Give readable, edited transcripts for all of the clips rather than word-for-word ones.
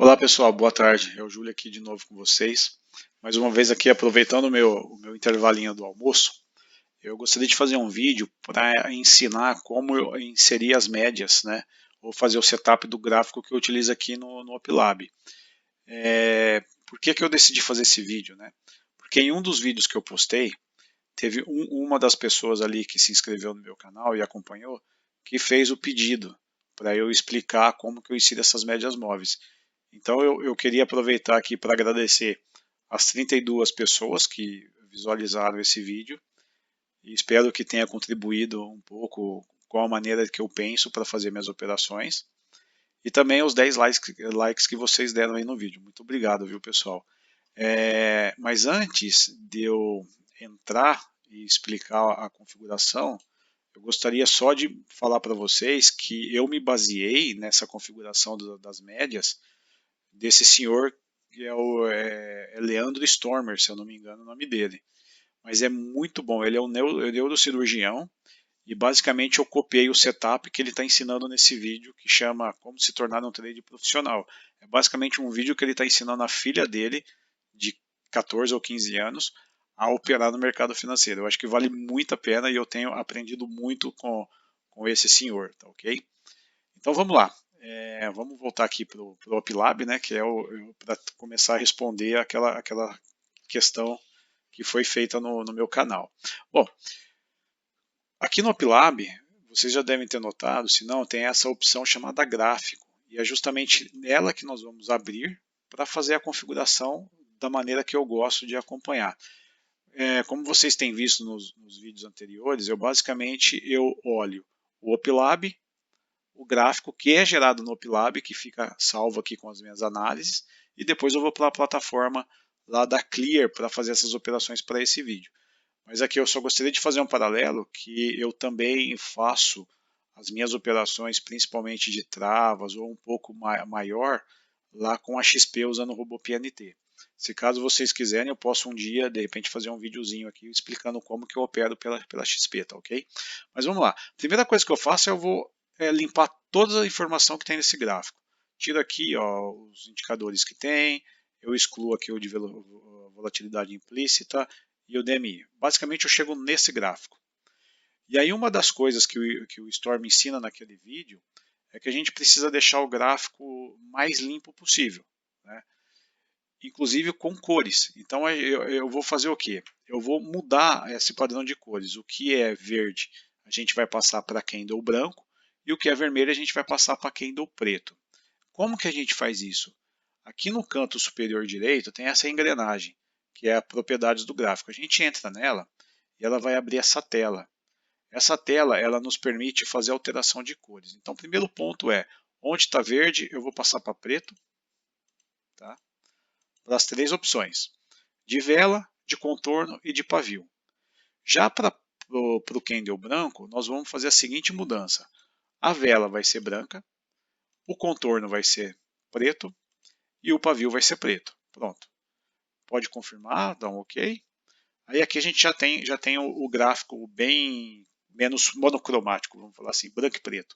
Olá pessoal, boa tarde. É o Júlio aqui de novo com vocês. Mais uma vez aqui aproveitando o meu intervalinho do almoço, eu gostaria de fazer um vídeo para ensinar como eu inserir as médias, né? Ou fazer o setup do gráfico que eu utilizo aqui no OpLab. Por que eu decidi fazer esse vídeo, né? Porque em um dos vídeos que eu postei, teve uma das pessoas ali que se inscreveu no meu canal e acompanhou, que fez o pedido para eu explicar como que eu insiro essas médias móveis. Então eu queria aproveitar aqui para agradecer as 32 pessoas que visualizaram esse vídeo e espero que tenha contribuído um pouco com a maneira que eu penso para fazer minhas operações e também os 10 likes que vocês deram aí no vídeo. Muito obrigado, viu, pessoal? Mas antes de eu entrar e explicar a configuração, eu gostaria só de falar para vocês que eu me baseei nessa configuração das médias desse senhor que é Leandro Stormer, se eu não me engano o nome dele. Mas é muito bom, ele é um neurocirurgião e basicamente eu copiei o setup que ele está ensinando nesse vídeo que chama Como se tornar um trader profissional. É basicamente um vídeo que ele está ensinando a filha dele, de 14 ou 15 anos, a operar no mercado financeiro. Eu acho que vale muito a pena e eu tenho aprendido muito com esse senhor, tá ok? Então vamos lá. Vamos voltar aqui para o OpLab, né, que é para começar a responder aquela questão que foi feita no meu canal. Bom, aqui no OpLab, vocês já devem ter notado, se não, tem essa opção chamada gráfico. E é justamente nela que nós vamos abrir para fazer a configuração da maneira que eu gosto de acompanhar. Como vocês têm visto nos vídeos anteriores, eu olho o OpLab, o gráfico que é gerado no OpLab, que fica salvo aqui com as minhas análises, e depois eu vou para a plataforma lá da Clear para fazer essas operações para esse vídeo. Mas aqui eu só gostaria de fazer um paralelo que eu também faço as minhas operações, principalmente de travas ou um pouco maior, lá com a XP usando o robô PNT. Se caso vocês quiserem, eu posso um dia, de repente, fazer um videozinho aqui explicando como que eu opero pela XP, tá ok? Mas vamos lá. A primeira coisa que eu faço é eu vou limpar toda a informação que tem nesse gráfico. Tiro aqui ó, os indicadores que tem, eu excluo aqui o de volatilidade implícita e o DMI. Basicamente eu chego nesse gráfico. E aí uma das coisas que o Storm ensina naquele vídeo é que a gente precisa deixar o gráfico mais limpo possível, né? Inclusive com cores. Então eu vou fazer o quê? Eu vou mudar esse padrão de cores. O que é verde a gente vai passar para candle branco e o que é vermelho a gente vai passar para candle preto. Como que a gente faz isso? Aqui no canto superior direito tem essa engrenagem, que é a propriedades do gráfico. A gente entra nela e ela vai abrir essa tela. Essa tela ela nos permite fazer alteração de cores. Então o primeiro ponto é, onde está verde eu vou passar para preto, tá? Para as três opções, de vela, de contorno e de pavio. Já para o candle branco, nós vamos fazer a seguinte mudança. A vela vai ser branca, o contorno vai ser preto e o pavio vai ser preto. Pronto. Pode confirmar, dá um OK. Aí aqui a gente já tem o gráfico bem menos monocromático, vamos falar assim, branco e preto.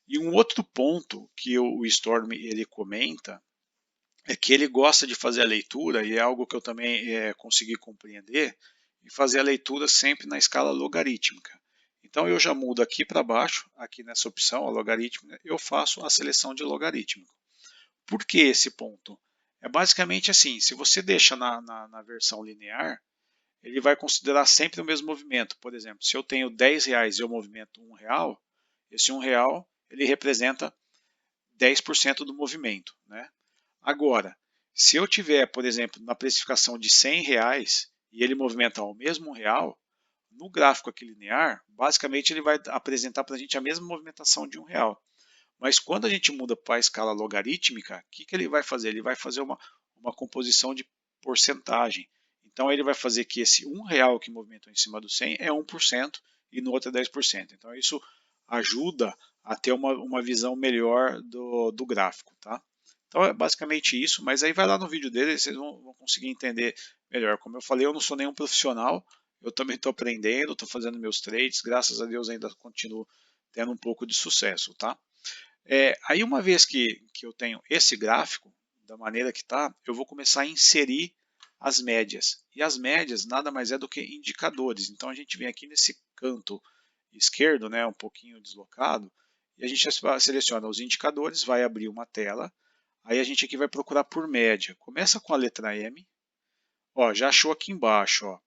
E um outro ponto que o Storm ele comenta é que ele gosta de fazer a leitura, e é algo que eu também consegui compreender, e fazer a leitura sempre na escala logarítmica. Então eu já mudo aqui para baixo, aqui nessa opção, a logarítmica, eu faço a seleção de logarítmico. Por que esse ponto? É basicamente assim, se você deixa na versão linear, ele vai considerar sempre o mesmo movimento. Por exemplo, se eu tenho R$10 e eu movimento R$1, esse R$1 ele representa 10% do movimento, né? Agora, se eu tiver, por exemplo, na precificação de R$100 e ele movimentar o mesmo R$1, no gráfico aqui linear, basicamente ele vai apresentar para a gente a mesma movimentação de R$1. Mas quando a gente muda para a escala logarítmica, o que ele vai fazer? Ele vai fazer uma composição de porcentagem. Então ele vai fazer que esse R$1 que movimentou em cima do 100 é 1% e no outro é 10%. Então isso ajuda a ter uma visão melhor do gráfico. Tá? Então é basicamente isso, mas aí vai lá no vídeo dele e vocês vão conseguir entender melhor. Como eu falei, eu não sou nenhum profissional, eu também estou aprendendo, estou fazendo meus trades, graças a Deus ainda continuo tendo um pouco de sucesso. Tá? Aí uma vez que eu tenho esse gráfico, da maneira que está, eu vou começar a inserir as médias. E as médias nada mais é do que indicadores. Então a gente vem aqui nesse canto esquerdo, né, um pouquinho deslocado, e a gente seleciona os indicadores, vai abrir uma tela, aí a gente aqui vai procurar por média. Começa com a letra M, ó, já achou aqui embaixo, ó.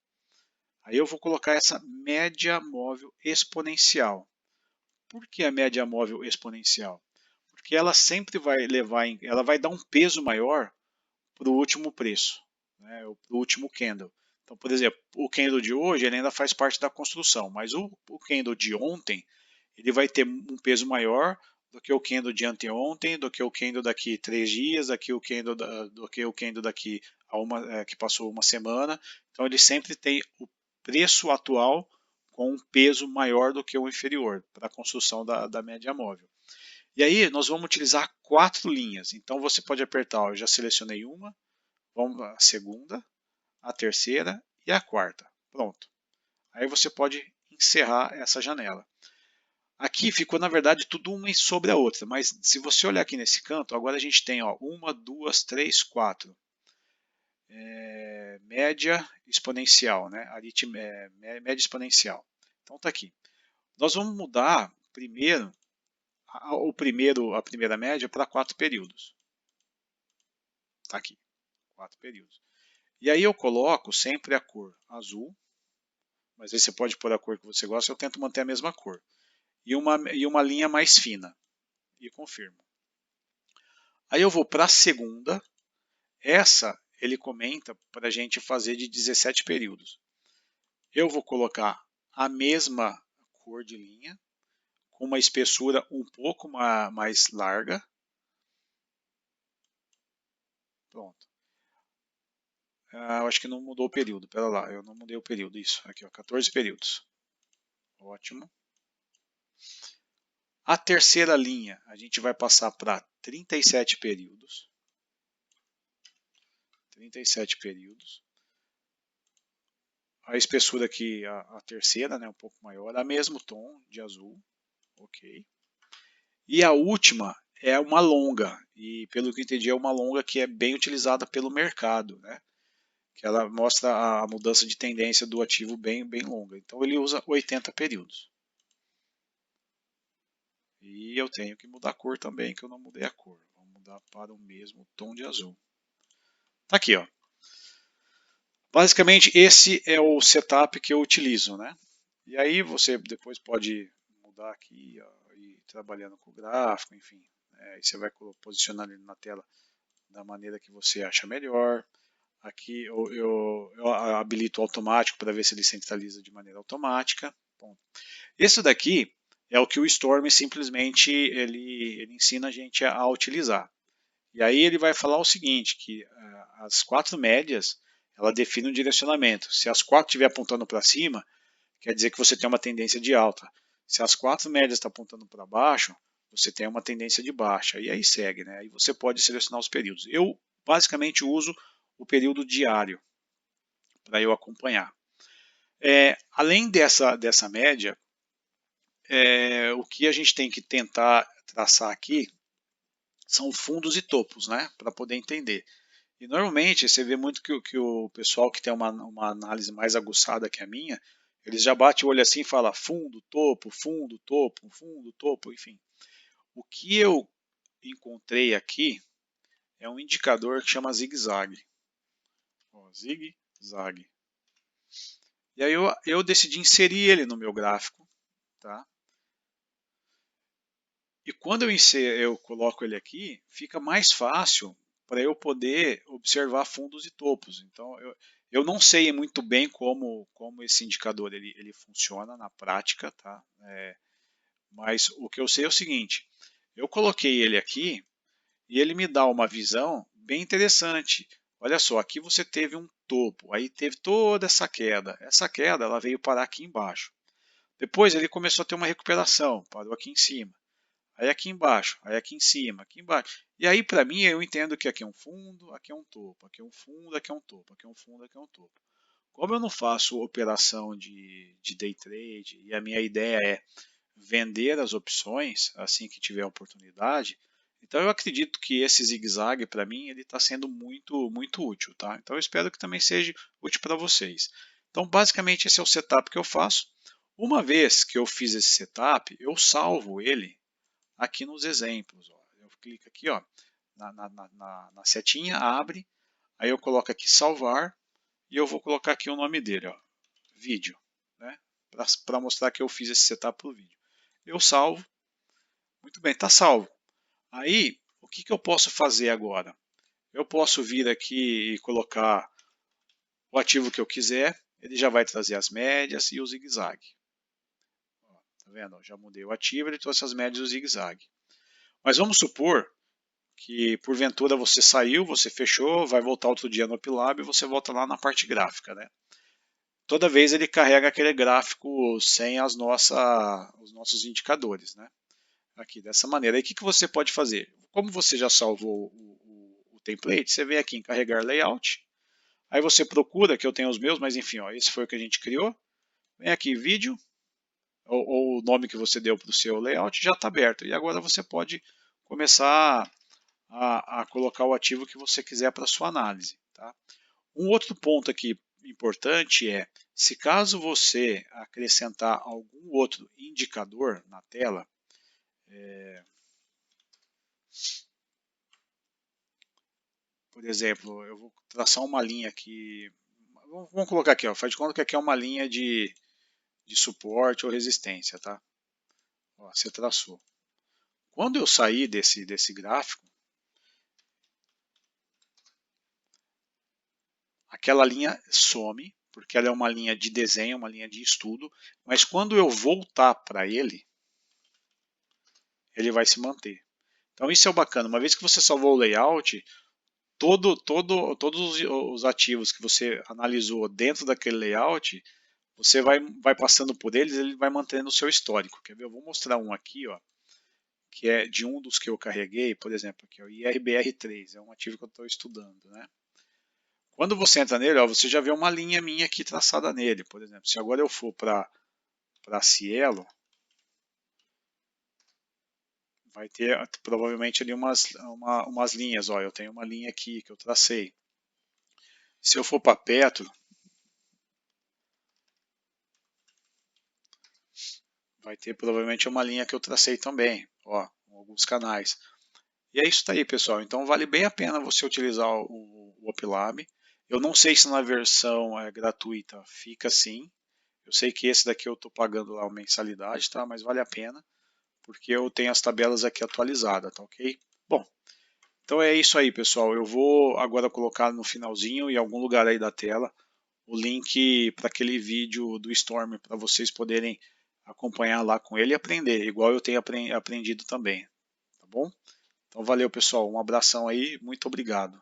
Aí eu vou colocar essa média móvel exponencial. Por que a média móvel exponencial? Porque ela sempre vai levar, ela vai dar um peso maior para o último preço, né, para o último candle. Então, por exemplo, o candle de hoje ele ainda faz parte da construção, mas o candle de ontem ele vai ter um peso maior do que o candle de anteontem, do que o candle daqui 3 dias, do que o candle daqui que passou uma semana. Então ele sempre tem o preço atual com um peso maior do que o inferior para a construção da média móvel. E aí nós vamos utilizar 4 linhas. Então você pode apertar, ó, eu já selecionei uma, vamos a segunda, a terceira e a quarta. Pronto. Aí você pode encerrar essa janela. Aqui ficou, na verdade, tudo uma sobre a outra, mas se você olhar aqui nesse canto, agora a gente tem ó, uma, duas, três, quatro. Média exponencial, né? Média exponencial. Então tá aqui. Nós vamos mudar primeiro a primeira média para 4 períodos. Tá aqui, 4 períodos. E aí eu coloco sempre a cor azul, mas aí você pode pôr a cor que você gosta, eu tento manter a mesma cor. E uma linha mais fina. E confirmo. Aí eu vou para a segunda. Essa ele comenta para a gente fazer de 17 períodos. Eu vou colocar a mesma cor de linha, com uma espessura um pouco mais larga. Pronto. Eu acho que não mudou o período. Pera lá, eu não mudei o período. Isso, aqui ó, 14 períodos. Ótimo. A terceira linha a gente vai passar para 37 períodos. 37 períodos. A espessura aqui, a terceira, né, um pouco maior, a mesmo tom de azul. Ok. E a última é uma longa, e pelo que eu entendi é uma longa que é bem utilizada pelo mercado, né? Que ela mostra a mudança de tendência do ativo bem longa. Então ele usa 80 períodos. E eu tenho que mudar a cor também, que eu não mudei a cor. Vou mudar para o mesmo tom de azul. Tá aqui, ó. Basicamente esse é o setup que eu utilizo, né? E aí você depois pode mudar aqui, ó, ir trabalhando com o gráfico, enfim. Aí você vai posicionar ele na tela da maneira que você acha melhor. Aqui eu habilito o automático para ver se ele centraliza de maneira automática. Bom, isso daqui é o que o Storm simplesmente ele ensina a gente a utilizar. E aí ele vai falar o seguinte, que as 4 médias ela define um direcionamento. Se as 4 estiver apontando para cima, quer dizer que você tem uma tendência de alta. Se as 4 médias estão apontando para baixo, você tem uma tendência de baixa. E aí segue, né? Aí você pode selecionar os períodos. Eu basicamente uso o período diário para eu acompanhar. Além dessa média, o que a gente tem que tentar traçar aqui são fundos e topos, né? Para poder entender. E normalmente você vê muito que o pessoal que tem uma análise mais aguçada que a minha, eles já bate o olho assim e fala fundo, topo, fundo, topo, enfim. O que eu encontrei aqui é um indicador que chama zigue-zague. Zigue-zague. E aí eu decidi inserir ele no meu gráfico. Tá? E quando eu coloco ele aqui, fica mais fácil para eu poder observar fundos e topos. Então, eu não sei muito bem como esse indicador ele funciona na prática, tá? Mas o que eu sei é o seguinte, eu coloquei ele aqui e ele me dá uma visão bem interessante. Olha só, aqui você teve um topo, aí teve toda essa queda. Essa queda ela veio parar aqui embaixo. Depois ele começou a ter uma recuperação, parou aqui em cima. Aí aqui embaixo, aí aqui em cima, aqui embaixo. E aí, para mim, eu entendo que aqui é um fundo, aqui é um topo, aqui é um fundo, aqui é um topo, aqui é um fundo, aqui é um topo. Como eu não faço operação de day trade e a minha ideia é vender as opções assim que tiver oportunidade. Então eu acredito que esse zigue-zague para mim ele está sendo muito útil, tá? Então eu espero que também seja útil para vocês. Então basicamente esse é o setup que eu faço. Uma vez que eu fiz esse setup, eu salvo ele aqui nos exemplos. Ó. Eu clico aqui, ó, na setinha, abre, aí eu coloco aqui salvar e eu vou colocar aqui o nome dele, ó, vídeo, né? Para mostrar que eu fiz esse setup para o vídeo. Eu salvo, muito bem, está salvo. Aí, o que eu posso fazer agora? Eu posso vir aqui e colocar o ativo que eu quiser, ele já vai trazer as médias e o zigue-zague. Tá vendo? Já mudei o ativo, ele trouxe as médias e o zigue-zague. Mas vamos supor que porventura você saiu, você fechou, vai voltar outro dia no Upilab e você volta lá na parte gráfica, né? Toda vez ele carrega aquele gráfico sem os nossos indicadores, né? Aqui dessa maneira. Aí o que você pode fazer? Como você já salvou o template, você vem aqui em carregar layout, aí você procura, que eu tenho os meus, mas enfim, ó, esse foi o que a gente criou. Vem aqui vídeo, ou o nome que você deu para o seu layout já está aberto. E agora você pode começar a colocar o ativo que você quiser para sua análise. Tá? Um outro ponto aqui importante é, se caso você acrescentar algum outro indicador na tela, por exemplo, eu vou traçar uma linha aqui, vamos colocar aqui, ó, faz de conta que aqui é uma linha de suporte ou resistência, tá? Ó, você traçou. Quando eu sair desse gráfico, aquela linha some, porque ela é uma linha de desenho, uma linha de estudo, mas quando eu voltar para ele, ele vai se manter. Então isso é o bacana, uma vez que você salvou o layout, todos os ativos que você analisou dentro daquele layout, você vai passando por eles, ele vai mantendo o seu histórico. Quer ver? Eu vou mostrar um aqui, ó, que é de um dos que eu carreguei, por exemplo, aqui, o IRBR3, é um ativo que eu estou estudando, né? Quando você entra nele, ó, você já vê uma linha minha aqui traçada nele, por exemplo. Se agora eu for para Cielo, vai ter provavelmente ali umas linhas. Ó, eu tenho uma linha aqui que eu tracei. Se eu for para Petro, vai ter provavelmente uma linha que eu tracei também, ó, alguns canais. E é isso aí, pessoal. Então vale bem a pena você utilizar o Upilab. Eu não sei se na versão gratuita fica assim. Eu sei que esse daqui eu estou pagando lá uma mensalidade, tá? Mas vale a pena, porque eu tenho as tabelas aqui atualizadas, tá ok? Bom, então é isso aí, pessoal. Eu vou agora colocar no finalzinho, em algum lugar aí da tela, o link para aquele vídeo do Storm, para vocês poderem acompanhar lá com ele e aprender, igual eu tenho aprendido também, tá bom? Então valeu, pessoal. Um abração aí, muito obrigado.